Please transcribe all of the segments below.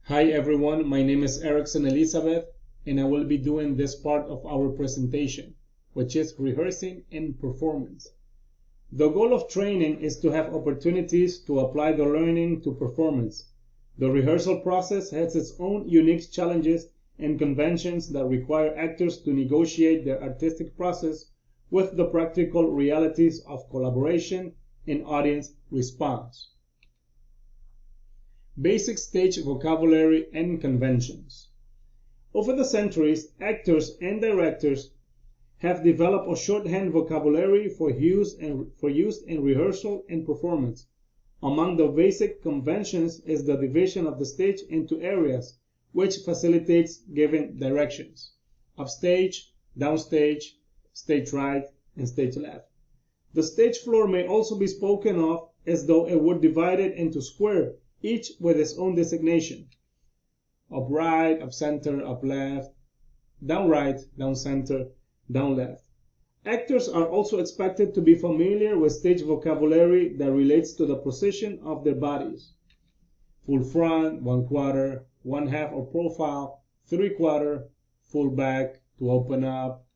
Hi everyone, my name is Erickson Elizabeth, and I will be doing this part of our presentation, which is rehearsing and performance. The goal of training is to have opportunities to apply the learning to performance. The rehearsal process has its own unique challenges and conventions that require actors to negotiate their artistic process with the practical realities of collaboration and audience response. Basic stage vocabulary and conventions. Over the centuries, actors and directors have developed a shorthand vocabulary for use in rehearsal and performance. Among the basic conventions is the division of the stage into areas, which facilitates giving directions: upstage, downstage, stage right, and stage left. The stage floor may also be spoken of as though it were divided into square, each with its own designation: up right, up center, up left, down right, down center, down left. Actors are also expected to be familiar with stage vocabulary that relates to the position of their bodies: full front, 1/4, 1/2 or profile, 3/4, full back, to open up,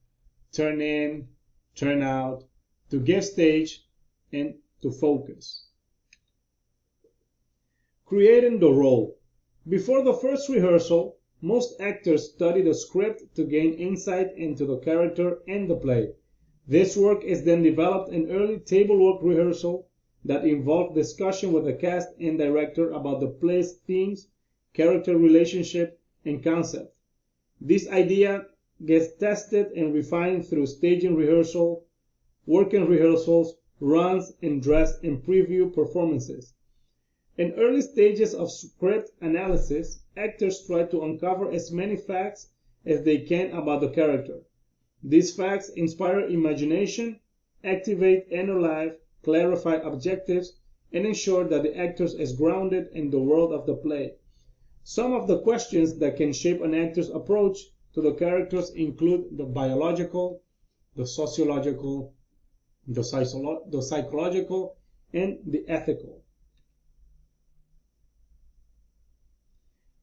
turn in, turn out, to give stage, and to focus. Creating the role. Before the first rehearsal, most actors study the script to gain insight into the character and the play. This work is then developed in early table work rehearsal that involve discussion with the cast and director about the play's themes, character relationship, and concept. This idea gets tested and refined through staging rehearsal, working rehearsals, runs, and dress and preview performances. In early stages of script analysis, actors try to uncover as many facts as they can about the character. These facts inspire imagination, activate inner life, clarify objectives, and ensure that the actor is grounded in the world of the play. Some of the questions that can shape an actor's approach to the characters include the biological, the sociological, the psychological, and the ethical.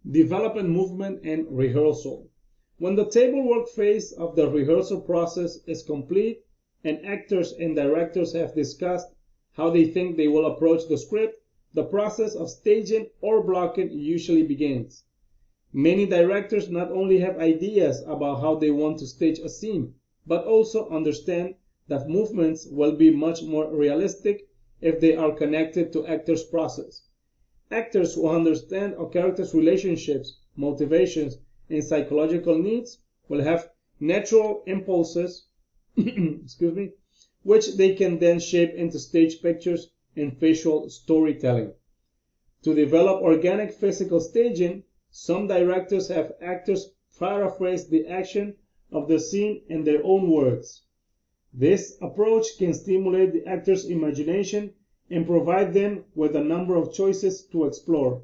Development, movement, and rehearsal. When the table work phase of the rehearsal process is complete and actors and directors have discussed how they think they will approach the script, the process of staging or blocking usually begins. Many directors not only have ideas about how they want to stage a scene, but also understand that movements will be much more realistic if they are connected to actors' process. Actors who understand a character's relationships, motivations, and psychological needs will have natural impulses which they can then shape into stage pictures and visual storytelling. To develop organic physical staging, some directors have actors paraphrase the action of the scene in their own words. This approach can stimulate the actor's imagination and provide them with a number of choices to explore.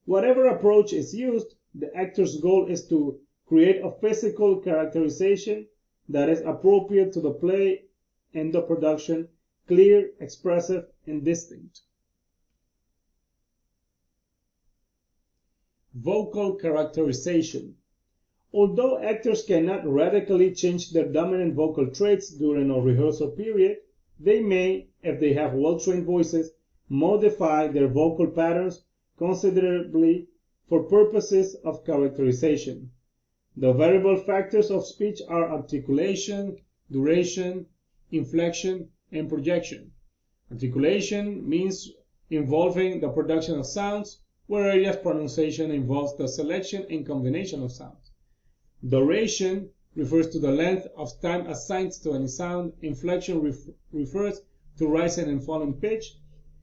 Whatever approach is used, the actor's goal is to create a physical characterization that is appropriate to the play and the production, clear, expressive, and distinct. Vocal characterization. Although actors cannot radically change their dominant vocal traits during a rehearsal period, they may, if they have well-trained voices, modify their vocal patterns considerably for purposes of characterization. The variable factors of speech are articulation, duration, inflection, and projection. Articulation means involving the production of sounds, whereas pronunciation involves the selection and combination of sounds. Duration refers to the length of time assigned to any sound. Inflection refers to rising and falling pitch,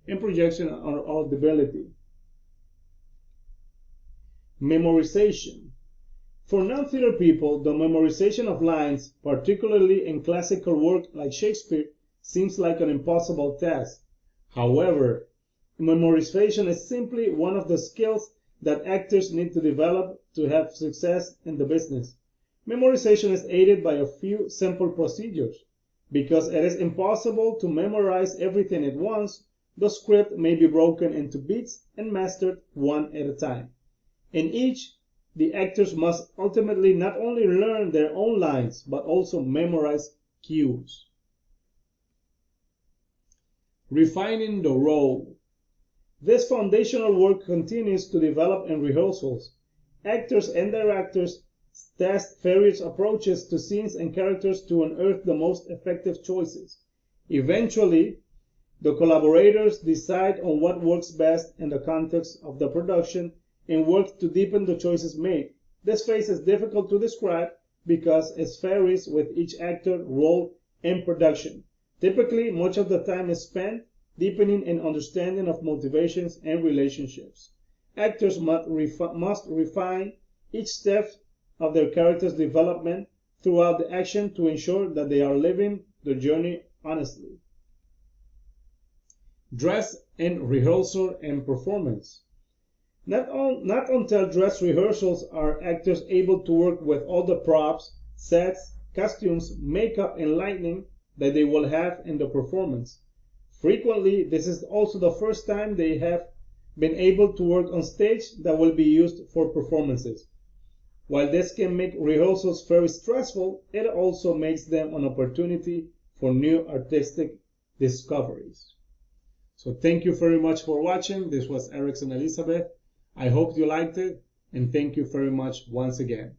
and projection or audibility. Memorization. For non-theater people, the memorization of lines, particularly in classical work like Shakespeare, seems like an impossible task. However, memorization is simply one of the skills that actors need to develop to have success in the business. Memorization is aided by a few simple procedures. Because it is impossible to memorize everything at once, the script may be broken into beats and mastered one at a time. In each, the actors must ultimately not only learn their own lines, but also memorize cues. Refining the role. This foundational work continues to develop in rehearsals. Actors and directors test various approaches to scenes and characters to unearth the most effective choices. Eventually, the collaborators decide on what works best in the context of the production and work to deepen the choices made. This phase is difficult to describe because it varies with each actor, role, and production. Typically, much of the time is spent deepening an understanding of motivations and relationships. Actors must refine each step of their character's development throughout the action to ensure that they are living the journey honestly. Dress and rehearsal and performance. Not until dress rehearsals are actors able to work with all the props, sets, costumes, makeup, and lighting that they will have in the performance. Frequently, this is also the first time they have been able to work on stage that will be used for performances. While this can make rehearsals very stressful, it also makes them an opportunity for new artistic discoveries. So thank you very much for watching. This was Erickson Elizabeth. I hope you liked it, and thank you very much once again.